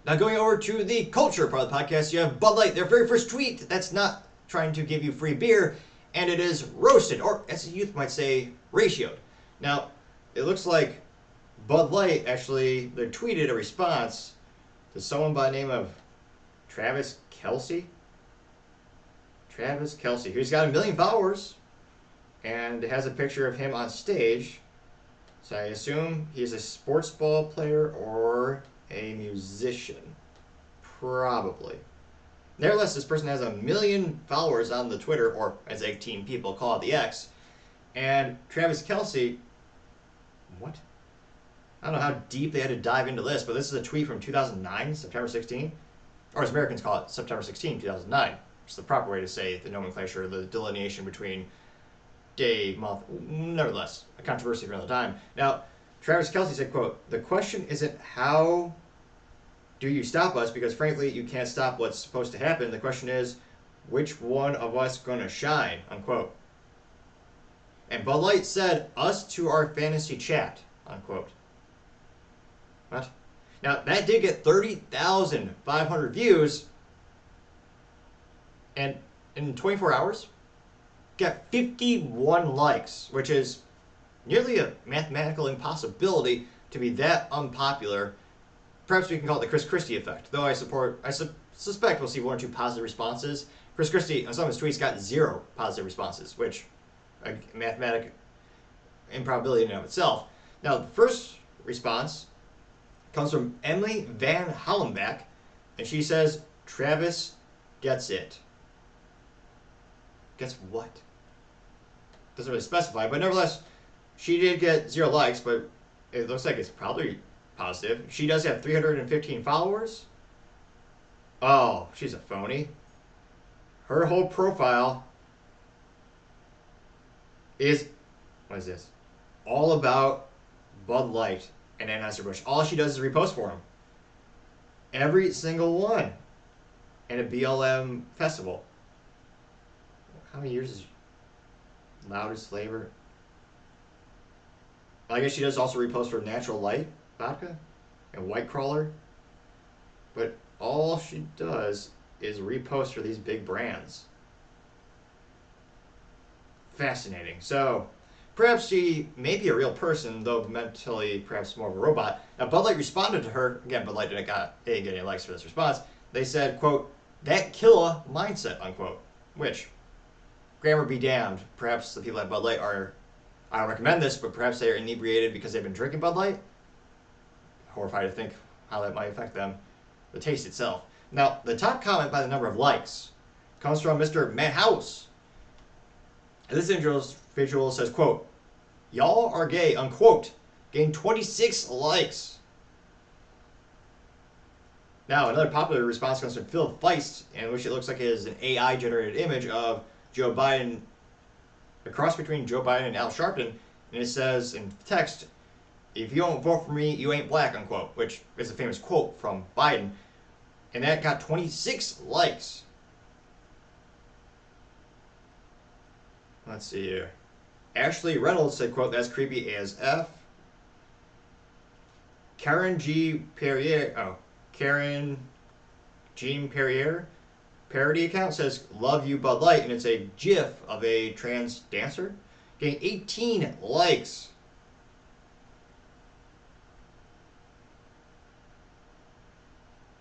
Now going over to the culture part of the podcast, you have Bud Light, their very first tweet that's not trying to give you free beer, and it is roasted, or as the youth might say, ratioed. Now, it looks like Bud Light actually, they tweeted a response to someone by the name of Travis Kelce. Travis Kelce, who's got 1 million followers, and it has a picture of him on stage. So I assume he's a sports ball player or a musician. Probably. Nevertheless, this person has 1 million followers on the Twitter, or as 18 people call it, the X. And Travis Kelce, what? I don't know how deep they had to dive into this, but this is a tweet from 2009, September 16, or as Americans call it, September 16, 2009. Which is the proper way to say the nomenclature, the delineation between day, month, nevertheless, a controversy around the time. Now, Travis Kelce said, quote, "The question isn't how do you stop us, because frankly, you can't stop what's supposed to happen. The question is, which one of us gonna shine," unquote. And Bud Light said, "Us to our fantasy chat," unquote. What? Now, that did get 30,500 views, and in 24 hours, got 51 likes, which is nearly a mathematical impossibility to be that unpopular. Perhaps we can call it the Chris Christie effect, though I suspect we'll see 1 or 2 positive responses. Chris Christie, on some of his tweets, got 0 positive responses, which a mathematic improbability in and of itself. Now, the first response comes from Emily Van Hollenbach, and she says, "Travis gets it." Gets what? Doesn't really specify, but nevertheless, she did get 0 likes, but it looks like it's probably positive. She does have 315 followers. Oh, she's a phony. Her whole profile is, what is this? All about Bud Light and Anheuser-Busch. All she does is repost for them. Every single one. And a BLM festival. How many years is Loudest Flavor? I guess she does also repost for Natural Light vodka and White Crawler. But all she does is repost for these big brands. Fascinating. So, perhaps she may be a real person, though mentally perhaps more of a robot. Now, Bud Light responded to her. Again, Bud Light didn't get any likes for this response. They said, quote, "That killer mindset," unquote. Which, grammar be damned. Perhaps the people at Bud Light are, I don't recommend this, but perhaps they are inebriated because they've been drinking Bud Light. Horrified to think how that might affect them. The taste itself. Now, the top comment by the number of likes comes from Mr. Matt House. And this individual says, quote, "Y'all are gay," unquote. Gained 26 likes. Now, another popular response comes from Phil Feist, in which it looks like it is an AI-generated image of Joe Biden, a cross between Joe Biden and Al Sharpton, and it says in text, "If you don't vote for me, you ain't black," unquote, which is a famous quote from Biden, and that got 26 likes. Let's see here. Ashley Reynolds said, quote, "That's creepy as F." Karen Jean Perrier parody account says, "Love you Bud Light," and it's a GIF of a trans dancer. Getting 18 likes.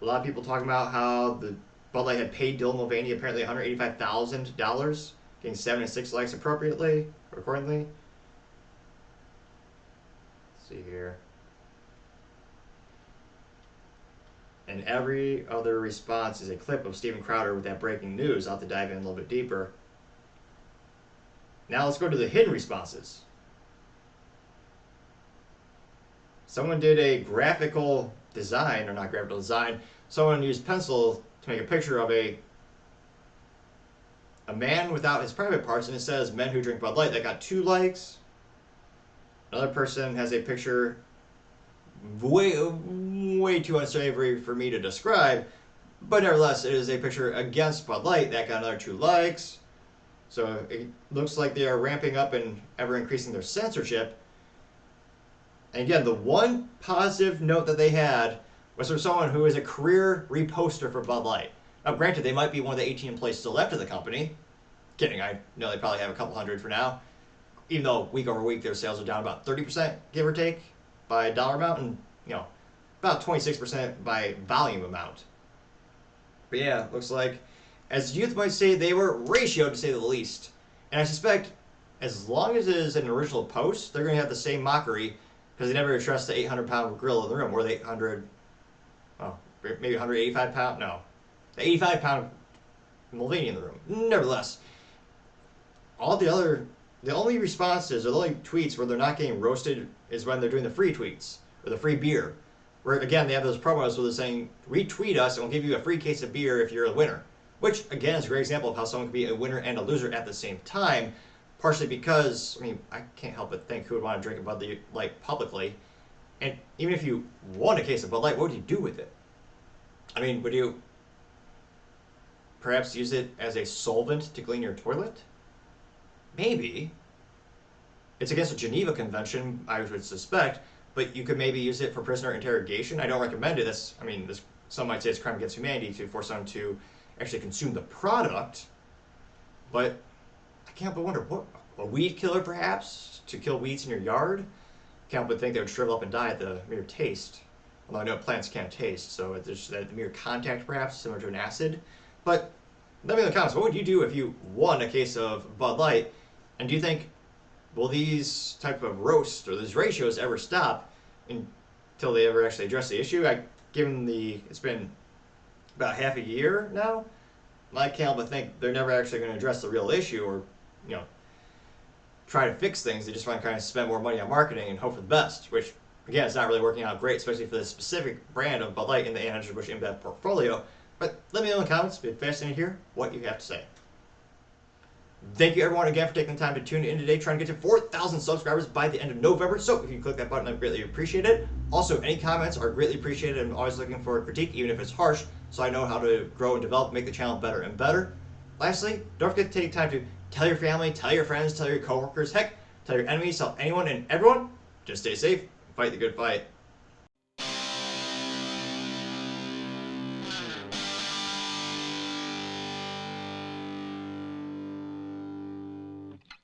A lot of people talking about how the Bud Light had paid Dylan Mulvaney apparently $185,000, getting 7 and 6 likes accordingly. Let's see here. And every other response is a clip of Steven Crowder with that breaking news. I'll have to dive in a little bit deeper. Now let's go to the hidden responses. Someone did a graphical design, or not graphical design, someone used pencil to make a picture of a man without his private parts, and it says "men who drink Bud Light." That got 2 likes. Another person has a picture way too unsavory for me to describe, but nevertheless, it is a picture against Bud Light. That got another 2 likes. So it looks like they are ramping up and ever increasing their censorship. And again, the one positive note that they had was from someone who is a career reposter for Bud Light. Now, granted, they might be one of the 18 employees still left of the company. Kidding, I know they probably have a couple hundred for now. Even though week over week their sales are down about 30%, give or take, by dollar amount, and about 26% by volume amount. But yeah, looks like, as youth might say, they were ratioed to say the least. And I suspect, as long as it is an original post, they're going to have the same mockery because they never addressed the 800-pound gorilla in the room, or the 800, well, maybe 185-pound, no, the 85-pound Mulvaney in the room. Nevertheless, the only responses or the only tweets where they're not getting roasted is when they're doing the free tweets or the free beer. Where, again, they have those promos where they're saying, retweet us and we'll give you a free case of beer if you're a winner. Which, again, is a great example of how someone can be a winner and a loser at the same time. Partially because, I can't help but think who would want to drink a Bud Light publicly. And even if you won a case of Bud Light, what would you do with it? Would you perhaps use it as a solvent to clean your toilet? Maybe. It's against the Geneva Convention, I would suspect, but you could maybe use it for prisoner interrogation. I don't recommend it. Some might say it's a crime against humanity to force someone to actually consume the product, but I can't but wonder, what, a weed killer perhaps, to kill weeds in your yard? Can't but think they would shrivel up and die at the mere taste. Although I know plants can't taste, so it's the mere contact perhaps, similar to an acid. But let me know in the comments, what would you do if you won a case of Bud Light? And do you think, will these type of roasts or these ratios ever stop until they ever actually address the issue? It's been about half a year now, I can't help but think they're never actually going to address the real issue or, try to fix things. They just want to kind of spend more money on marketing and hope for the best, which, again, is not really working out great, especially for this specific brand of Bud Light in the Anheuser-Busch InBev portfolio. But let me know in the comments. It'd be fascinating to hear what you have to say. Thank you, everyone, again, for taking the time to tune in today, trying to get to 4,000 subscribers by the end of November. So if you click that button, I'd greatly appreciate it. Also, any comments are greatly appreciated. I'm always looking for a critique, even if it's harsh, so I know how to grow and develop, make the channel better and better. Lastly, don't forget to take time to tell your family, tell your friends, tell your coworkers, heck, tell your enemies, tell anyone and everyone. Just stay safe, fight the good fight.